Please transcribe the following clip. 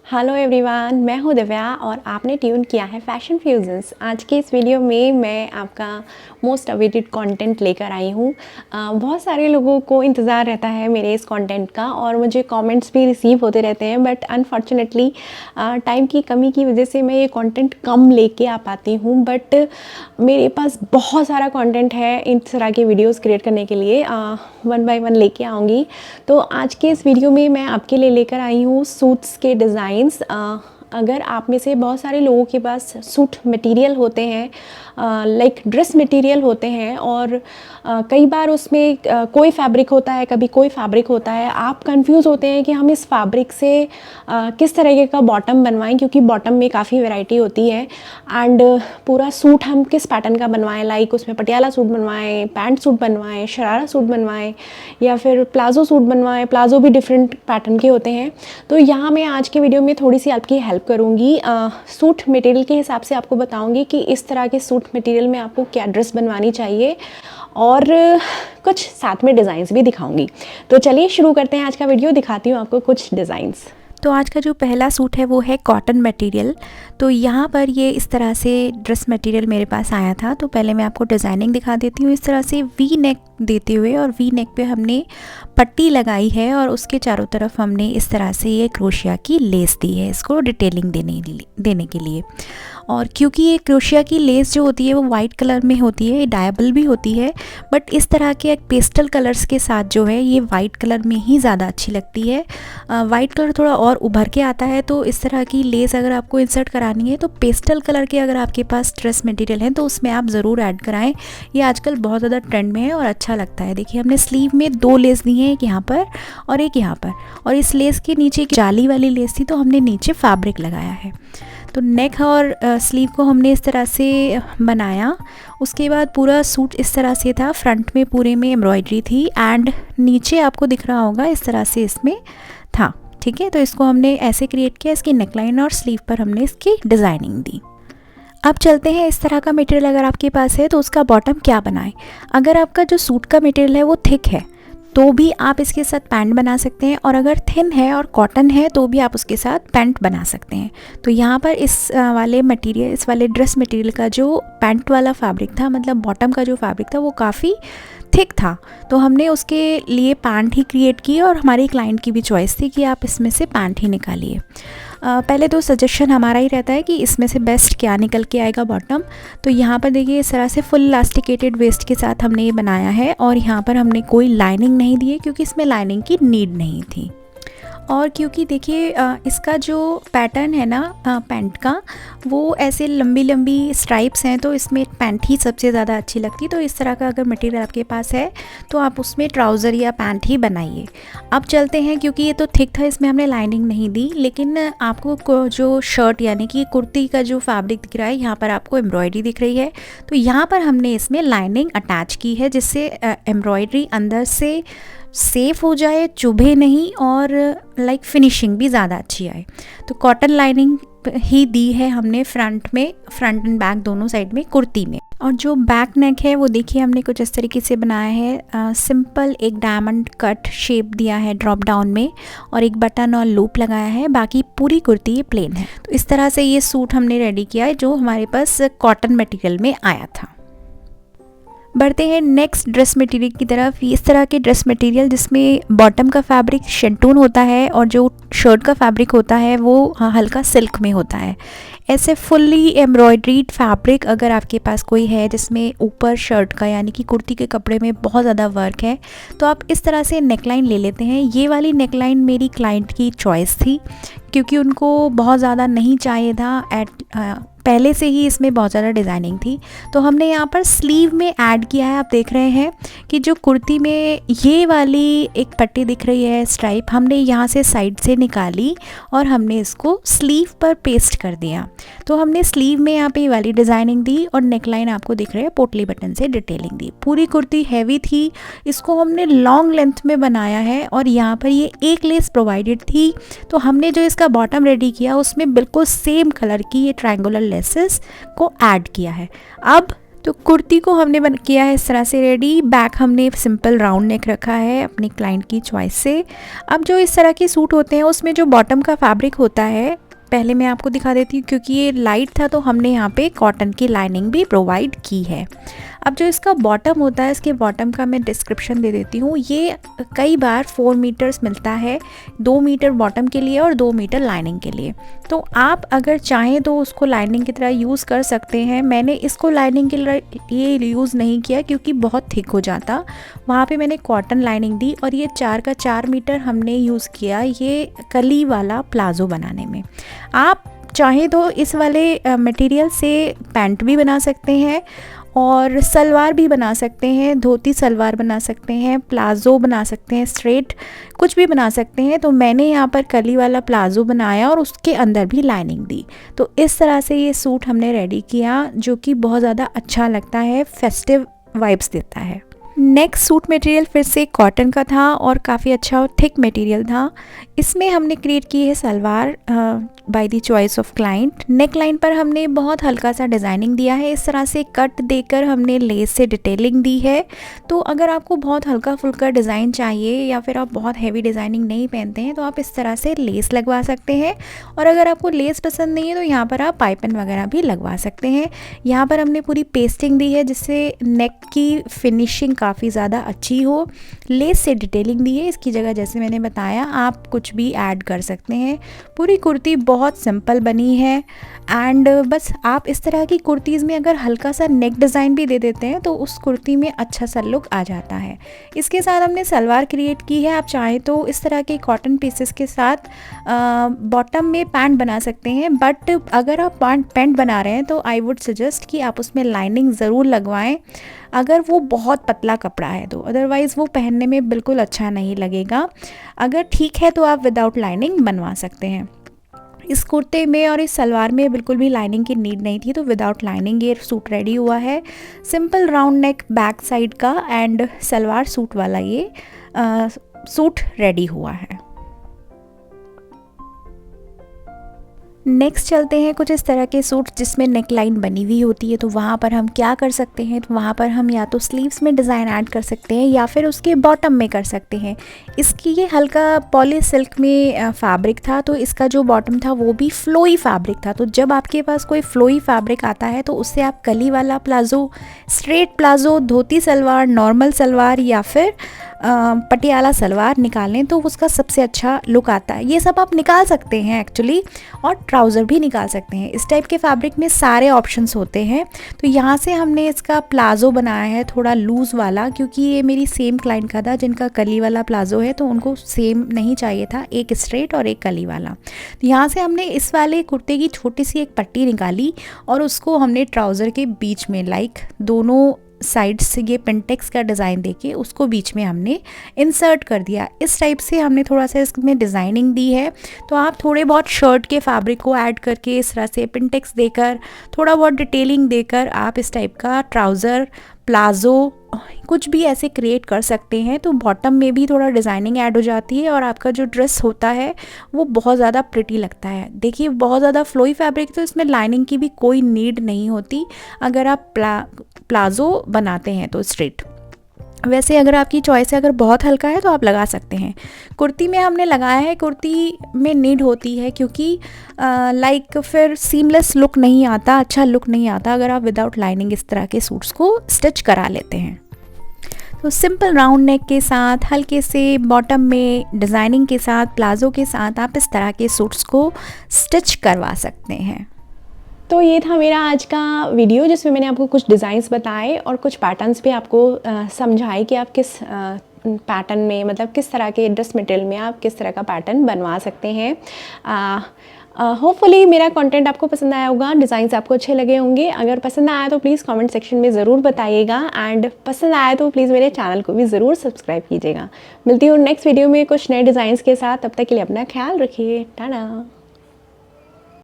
Hello everyone, मैं हूँ दिव्या और आपने ट्यून किया है फैशन फ्यूजन्स। आज के इस वीडियो में मैं आपका मोस्ट अवेटेड कंटेंट लेकर आई हूँ। बहुत सारे लोगों को इंतज़ार रहता है मेरे इस कंटेंट का और मुझे कमेंट्स भी रिसीव होते रहते हैं, बट अनफॉर्चुनेटली टाइम की कमी की वजह से मैं ये कंटेंट कम लेके आ पाती हूँ। बट मेरे पास बहुत सारा कंटेंट है इन तरह के वीडियोस क्रिएट करने के लिए, वन बाय वन लेके आऊँगी। तो आज के इस वीडियो में मैं आपके लिए लेकर आई हूँ सूट्स के डिज़ाइंस। अगर आप में से बहुत सारे लोगों के पास सूट मटेरियल होते हैं, लाइक ड्रेस मटेरियल होते हैं और कई बार उसमें कोई फैब्रिक होता है, कभी कोई फैब्रिक होता है, आप कंफ्यूज होते हैं कि हम इस फैब्रिक से किस तरीके का बॉटम बनवाएं, क्योंकि बॉटम में काफ़ी वैरायटी होती है। एंड पूरा सूट हम किस पैटर्न का बनवाएं, लाइक उसमें पटियाला सूट बनवाएं, पैंट सूट बनवाएं, शरारा सूट बनवाएं या फिर प्लाज़ो सूट बनवाएं। प्लाज़ो भी डिफरेंट पैटर्न के होते हैं। तो यहाँ मैं आज के वीडियो में थोड़ी सी आपकी हेल्प करूँगी। सूट मटेरियल के हिसाब से आपको बताऊँगी कि इस तरह के सूट मटेरियल में आपको क्या ड्रेस बनवानी चाहिए और कुछ साथ में डिज़ाइंस भी दिखाऊंगी। तो चलिए शुरू करते हैं आज का वीडियो। दिखाती हूँ आपको कुछ डिज़ाइंस। तो आज का जो पहला सूट है वो है कॉटन मटेरियल। तो यहाँ पर ये इस तरह से ड्रेस मटेरियल मेरे पास आया था। तो पहले मैं आपको डिज़ाइनिंग दिखा देती हूँ। इस तरह से वी नेक देते हुए और वी नेक पे हमने पट्टी लगाई है और उसके चारों तरफ हमने इस तरह से ये क्रोशिया की लेस दी है इसको डिटेलिंग देने के लिए। और क्योंकि ये क्रोशिया की लेस जो होती है वो वाइट कलर में होती है, डायबल भी होती है, बट इस तरह के एक पेस्टल कलर्स के साथ जो है ये वाइट कलर में ही ज़्यादा अच्छी लगती है। वाइट कलर थोड़ा और उभर के आता है। तो इस तरह की लेस अगर आपको इंसर्ट करानी है तो पेस्टल कलर के अगर आपके पास ड्रेस मटेरियल है तो उसमें आप ज़रूर ऐड कराएं। ये आजकल बहुत ज़्यादा ट्रेंड में है और अच्छा लगता है। देखिए हमने स्लीव में 2 लेस दी हैं, एक यहाँ पर और एक यहाँ पर, और इस लेस के नीचे एक जाली वाली लेस थी तो हमने नीचे फैब्रिक लगाया है। तो नेक और स्लीव को हमने इस तरह से बनाया। उसके बाद पूरा सूट इस तरह से था, फ्रंट में पूरे में एम्ब्रॉयडरी थी एंड नीचे आपको दिख रहा होगा इस तरह से इसमें था। ठीक है, तो इसको हमने ऐसे क्रिएट किया। इसकी नेकलाइन और स्लीव पर हमने इसकी डिज़ाइनिंग दी। अब चलते हैं, इस तरह का मटेरियल अगर आपके पास है तो उसका बॉटम क्या बनाएं। अगर आपका जो सूट का मटेरियल है वो थिक है तो भी आप इसके साथ पैंट बना सकते हैं, और अगर थिन है और कॉटन है तो भी आप उसके साथ पैंट बना सकते हैं। तो यहाँ पर इस वाले ड्रेस मटेरियल का जो पैंट वाला फैब्रिक था, मतलब बॉटम का जो फैब्रिक था वो काफ़ी थिक था, तो हमने उसके लिए पैंट ही क्रिएट की और हमारी क्लाइंट की भी चॉइस थी कि आप इसमें से पैंट ही निकालिए। पहले तो सजेशन हमारा ही रहता है कि इसमें से बेस्ट क्या निकल के आएगा बॉटम। तो यहाँ पर देखिए इस तरह से फुल इलास्टिकेटेड वेस्ट के साथ हमने ये बनाया है और यहाँ पर हमने कोई लाइनिंग नहीं दी है क्योंकि इसमें लाइनिंग की नीड नहीं थी। और क्योंकि देखिए इसका जो पैटर्न है ना पैंट का, वो ऐसे लंबी लंबी स्ट्राइप्स हैं तो इसमें पैंट ही सबसे ज़्यादा अच्छी लगती। तो इस तरह का अगर मटेरियल आपके पास है तो आप उसमें ट्राउज़र या पैंट ही बनाइए। अब चलते हैं, क्योंकि ये तो थिक था इसमें हमने लाइनिंग नहीं दी, लेकिन आपको जो शर्ट यानी कि कुर्ती का जो फैब्रिक दिख रहा है यहाँ पर आपको एम्ब्रॉयडरी दिख रही है। तो यहाँ पर हमने इसमें लाइनिंग अटैच की है जिससे एम्ब्रॉयडरी अंदर से सेफ हो जाए, चुभे नहीं, और लाइक फिनिशिंग भी ज़्यादा अच्छी आए। तो कॉटन लाइनिंग ही दी है हमने फ्रंट एंड बैक दोनों साइड में कुर्ती में। और जो बैक नेक है वो देखिए हमने कुछ इस तरीके से बनाया है। सिंपल एक डायमंड कट शेप दिया है ड्रॉप डाउन में और एक बटन और लूप लगाया है। बाकी पूरी कुर्ती ये प्लेन है। तो इस तरह से ये सूट हमने रेडी किया है जो हमारे पास कॉटन मटेरियल में आया था। बढ़ते हैं नेक्स्ट ड्रेस मटेरियल की तरफ। इस तरह के ड्रेस मटेरियल जिसमें बॉटम का फैब्रिक शेंटून होता है और जो शर्ट का फैब्रिक होता है वो हल्का सिल्क में होता है। ऐसे फुल्ली एम्ब्रॉयड्रीड फैब्रिक अगर आपके पास कोई है जिसमें ऊपर शर्ट का यानी कि कुर्ती के कपड़े में बहुत ज़्यादा वर्क है तो आप इस तरह से नेकलाइन ले लेते हैं। ये वाली नेकलाइन मेरी क्लाइंट की चॉइस थी क्योंकि उनको बहुत ज़्यादा नहीं चाहिए था, पहले से ही इसमें बहुत ज़्यादा डिज़ाइनिंग थी। तो हमने यहाँ पर स्लीव में ऐड किया है। आप देख रहे हैं कि जो कुर्ती में ये वाली एक पट्टी दिख रही है स्ट्राइप, हमने यहाँ से साइड से निकाली और हमने इसको स्लीव पर पेस्ट कर दिया। तो हमने स्लीव में यहाँ पे ये वाली डिज़ाइनिंग दी और नेकलाइन आपको दिख रहा है पोटली बटन से डिटेलिंग दी। पूरी कुर्ती हैवी थी, इसको हमने लॉन्ग लेंथ में बनाया है और यहाँ पर ये एक लेस प्रोवाइडेड थी। तो हमने जो इसका बॉटम रेडी किया उसमें बिल्कुल सेम कलर की ये ट्रायंगुलर लेसेस को ऐड किया है। अब तो कुर्ती को हमने किया है इस तरह से रेडी। बैक हमने सिंपल राउंड नेक रखा है अपने क्लाइंट की चॉइस से। अब जो इस तरह के सूट होते हैं उसमें जो बॉटम का फैब्रिक होता है, पहले मैं आपको दिखा देती हूँ, क्योंकि ये लाइट था तो हमने यहाँ पे कॉटन की लाइनिंग भी प्रोवाइड की है। अब जो इसका बॉटम होता है, इसके बॉटम का मैं डिस्क्रिप्शन दे देती हूँ। ये कई बार 4 मीटर्स मिलता है, 2 मीटर बॉटम के लिए और 2 मीटर लाइनिंग के लिए। तो आप अगर चाहें तो उसको लाइनिंग की तरह यूज़ कर सकते हैं। मैंने इसको लाइनिंग के लिए यूज़ नहीं किया क्योंकि बहुत थिक हो जाता, वहाँ पे मैंने कॉटन लाइनिंग दी। और ये 4 का 4 मीटर हमने यूज़ किया ये कली वाला प्लाज़ो बनाने में। आप चाहें तो इस वाले मटेरियल से पैंट भी बना सकते हैं और सलवार भी बना सकते हैं, धोती सलवार बना सकते हैं, प्लाज़ो बना सकते हैं, स्ट्रेट कुछ भी बना सकते हैं। तो मैंने यहाँ पर कली वाला प्लाज़ो बनाया और उसके अंदर भी लाइनिंग दी। तो इस तरह से ये सूट हमने रेडी किया, जो कि बहुत ज़्यादा अच्छा लगता है, फेस्टिव वाइब्स देता है। नेक्स्ट सूट मटेरियल फिर से कॉटन का था और काफ़ी अच्छा और थिक मटेरियल था। इसमें हमने क्रिएट की है salwar by the choice of client. Neck line पर हमने बहुत हल्का सा डिज़ाइनिंग दिया है, इस तरह से कट देकर हमने लेस से डिटेलिंग दी है। तो अगर आपको बहुत हल्का फुल्का डिज़ाइन चाहिए या फिर आप बहुत हैवी डिज़ाइनिंग नहीं पहनते हैं तो आप इस तरह से लेस लगवा सकते हैं। और अगर आपको लेस पसंद नहीं है तो यहाँ पर आप पाइपिन वगैरह भी लगवा सकते हैं। यहाँ पर हमने पूरी पेस्टिंग दी है जिससे नेक की फिनिशिंग काफ़ी ज़्यादा अच्छी हो। लेस से डिटेलिंग दी है, इसकी जगह जैसे मैंने बताया आप कुछ भी ऐड कर सकते हैं। पूरी कुर्ती बहुत सिंपल बनी है एंड बस आप इस तरह की कुर्तीज़ में अगर हल्का सा नेक डिज़ाइन भी दे देते हैं तो उस कुर्ती में अच्छा सा लुक आ जाता है। इसके साथ हमने सलवार क्रिएट की है। आप चाहें तो इस तरह के कॉटन पीसेस के साथ बॉटम में पैंट बना सकते हैं, बट अगर आप पैंट बना रहे हैं तो आई वुड सजेस्ट कि आप उसमें लाइनिंग ज़रूर लगवाएं अगर वो बहुत पतला कपड़ा है तो, अदरवाइज़ वो पहनने में बिल्कुल अच्छा नहीं लगेगा। अगर ठीक है तो आप विदाउट लाइनिंग बनवा सकते हैं। इस कुर्ते में और इस सलवार में बिल्कुल भी लाइनिंग की नीड नहीं थी, तो विदाउट लाइनिंग ये सूट रेडी हुआ है। Simple round neck back side का एंड सलवार सूट वाला ये सूट रेडी हुआ है। नेक्स्ट चलते हैं कुछ इस तरह के सूट जिसमें नेक लाइन बनी हुई होती है। तो वहाँ पर हम क्या कर सकते हैं, तो वहाँ पर हम या तो स्लीव्स में डिज़ाइन ऐड कर सकते हैं या फिर उसके बॉटम में कर सकते हैं। इसकी ये हल्का पॉली सिल्क में फैब्रिक था, तो इसका जो बॉटम था वो भी फ्लोई फैब्रिक था। तो जब आपके पास कोई फ्लोई फैब्रिक आता है तो उससे आप कली वाला प्लाज़ो, स्ट्रेट प्लाज़ो, धोती सलवार, नॉर्मल सलवार या फिर पटियाला सलवार निकालें तो उसका सबसे अच्छा लुक आता है। ये सब आप निकाल सकते हैं एक्चुअली, और ट्राउज़र भी निकाल सकते हैं। इस टाइप के फैब्रिक में सारे ऑप्शंस होते हैं। तो यहाँ से हमने इसका प्लाज़ो बनाया है थोड़ा लूज़ वाला, क्योंकि ये मेरी सेम क्लाइंट का था जिनका कली वाला प्लाज़ो है, तो उनको सेम नहीं चाहिए था, एक स्ट्रेट और एक कली वाला। तो यहाँ से हमने इस वाले कुर्ते की छोटी सी एक पट्टी निकाली और उसको हमने ट्राउज़र के बीच में दोनों साइड से ये पेंटेक्स का डिज़ाइन देके उसको बीच में हमने इंसर्ट कर दिया। इस टाइप से हमने थोड़ा सा इसमें डिज़ाइनिंग दी है। तो आप थोड़े बहुत शर्ट के फैब्रिक को ऐड करके इस तरह से पेंटेक्स देकर, थोड़ा बहुत डिटेलिंग देकर आप इस टाइप का ट्राउज़र, प्लाज़ो कुछ भी ऐसे क्रिएट कर सकते हैं। तो बॉटम में भी थोड़ा डिज़ाइनिंग ऐड हो जाती है और आपका जो ड्रेस होता है वो बहुत ज़्यादा प्रिटी लगता है। देखिए बहुत ज़्यादा फ्लोई फैब्रिक, तो इसमें लाइनिंग की भी कोई नीड नहीं होती अगर आप प्लाज़ो बनाते हैं तो स्ट्रेट। वैसे अगर आपकी चॉइस है, अगर बहुत हल्का है तो आप लगा सकते हैं। कुर्ती में हमने लगाया है, कुर्ती में नीड होती है क्योंकि फिर सीमलेस लुक नहीं आता, अच्छा लुक नहीं आता अगर आप विदाउट लाइनिंग इस तरह के सूट्स को स्टिच करा लेते हैं। तो सिंपल राउंड नेक के साथ, हल्के से बॉटम में डिज़ाइनिंग के साथ, प्लाज़ो के साथ आप इस तरह के सूट्स को स्टिच करवा सकते हैं। तो ये था मेरा आज का वीडियो जिसमें मैंने आपको कुछ डिज़ाइंस बताए और कुछ पैटर्न्स भी आपको समझाए कि आप किस पैटर्न में, मतलब किस तरह के ड्रेस मटेरियल में आप किस तरह का पैटर्न बनवा सकते हैं। होपफुली मेरा कंटेंट आपको पसंद आया होगा, डिज़ाइंस आपको अच्छे लगे होंगे। अगर पसंद आया तो प्लीज़ कमेंट सेक्शन में ज़रूर बताइएगा एंड पसंद आया तो प्लीज़ मेरे चैनल को भी ज़रूर सब्सक्राइब कीजिएगा। मिलती हूँ नेक्स्ट वीडियो में कुछ नए डिज़ाइंस के साथ, तब तक के लिए अपना ख्याल रखिए। टाटा।